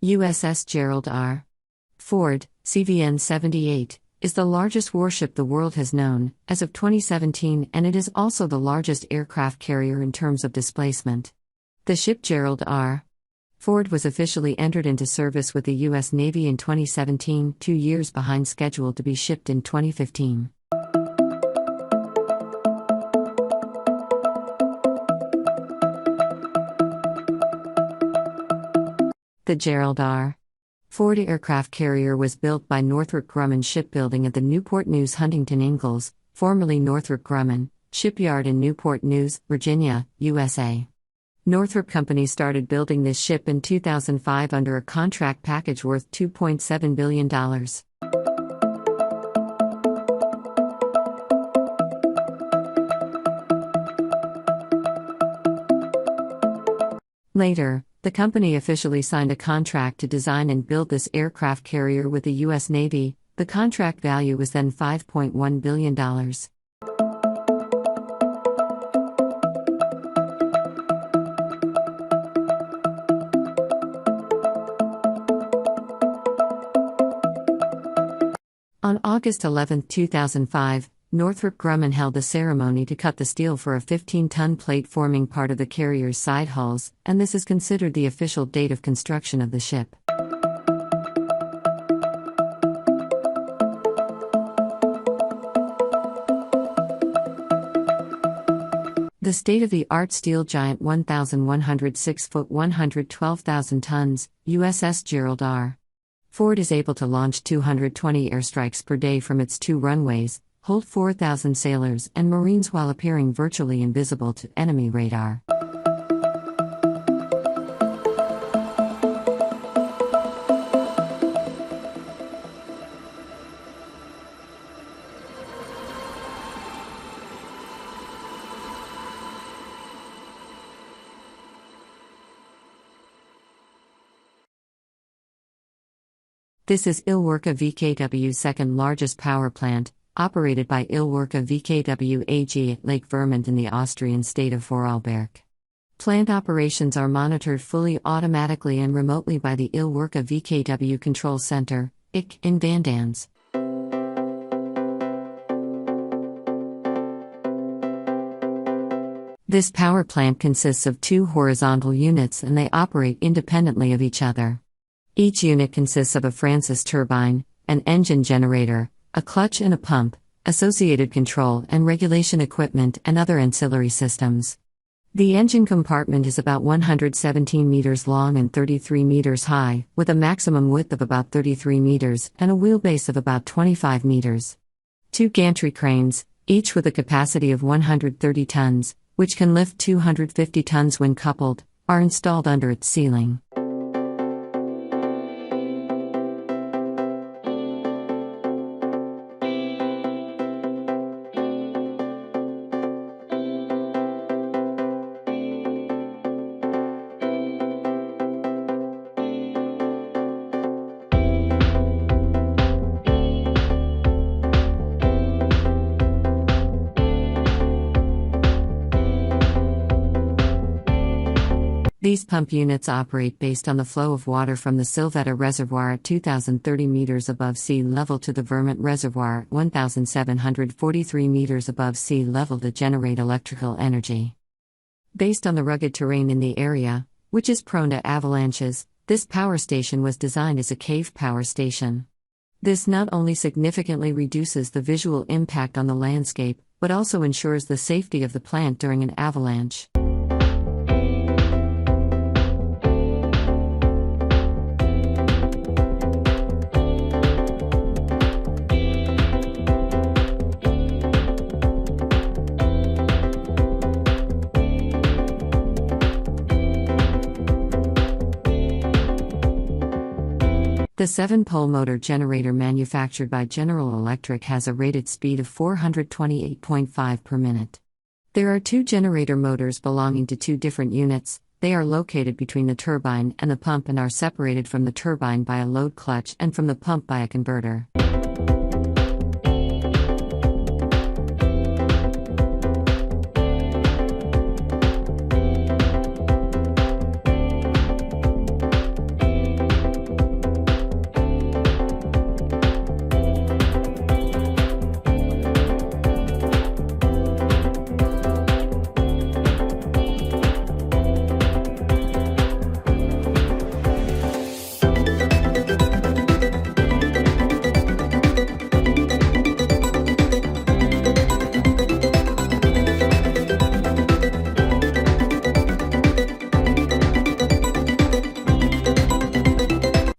USS Gerald R. Ford, CVN 78, is the largest warship the world has known, as of 2017, and it is also the largest aircraft carrier in terms of displacement. The ship Gerald R. Ford was officially entered into service with the U.S. Navy in 2017, 2 years behind schedule to be shipped in 2015. The Gerald R. Ford aircraft carrier was built by Northrop Grumman Shipbuilding at the Newport News Huntington Ingalls, formerly Northrop Grumman, shipyard in Newport News, Virginia, USA. Northrop Company started building this ship in 2005 under a contract package worth $2.7 billion. Later, the company officially signed a contract to design and build this aircraft carrier with the U.S. Navy. The contract value was then $5.1 billion. On August 11, 2005, Northrop Grumman held a ceremony to cut the steel for a 15-ton plate forming part of the carrier's side hulls, and this is considered the official date of construction of the ship. The state-of-the-art steel giant 1,106 foot 112,000 tons, USS Gerald R. Ford is able to launch 220 airstrikes per day from its 2 runways, hold 4,000 sailors and Marines while appearing virtually invisible to enemy radar. This is Ilwerke VKW's second largest power plant, operated by Ilwerke VKW AG at Lake Vermont in the Austrian state of Vorarlberg. Plant operations are monitored fully automatically and remotely by the Ilwerke VKW Control Center, IC, in Vandans. This power plant consists of 2 horizontal units and they operate independently of each other. Each unit consists of a Francis turbine, an engine generator, a clutch and a pump, associated control and regulation equipment and other ancillary systems. The engine compartment is about 117 meters long and 33 meters high, with a maximum width of about 33 meters and a wheelbase of about 25 meters. 2 gantry cranes, each with a capacity of 130 tons, which can lift 250 tons when coupled, are installed under its ceiling. These pump units operate based on the flow of water from the Silvetta Reservoir at 2,030 meters above sea level to the Vermont Reservoir at 1,743 meters above sea level to generate electrical energy. Based on the rugged terrain in the area, which is prone to avalanches, this power station was designed as a cave power station. This not only significantly reduces the visual impact on the landscape, but also ensures the safety of the plant during an avalanche. The 7-pole motor generator manufactured by General Electric has a rated speed of 428.5 per minute. There are 2 generator motors belonging to 2 different units. They are located between the turbine and the pump and are separated from the turbine by a load clutch and from the pump by a converter.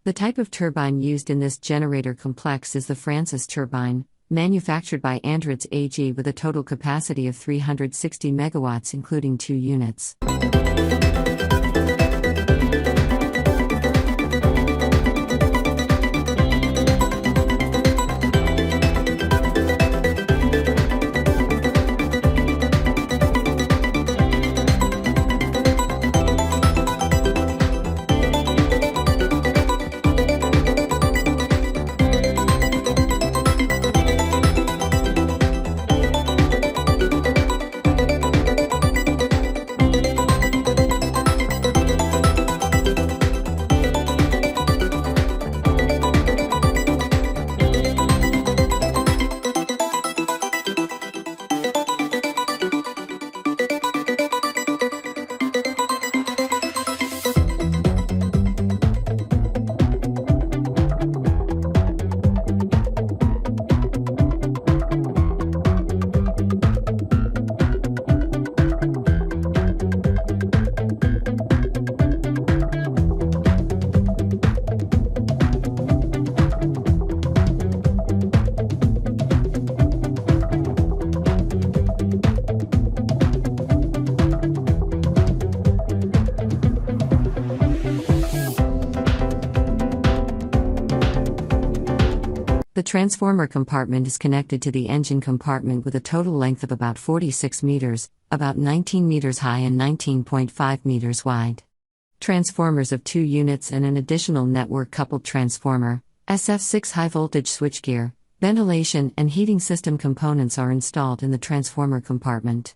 The type of turbine used in this generator complex is the Francis turbine, manufactured by Andritz AG with a total capacity of 360 megawatts including 2 units. The transformer compartment is connected to the engine compartment with a total length of about 46 meters, about 19 meters high and 19.5 meters wide. Transformers of 2 units and an additional network-coupled transformer, SF6 high-voltage switchgear, ventilation and heating system components are installed in the transformer compartment.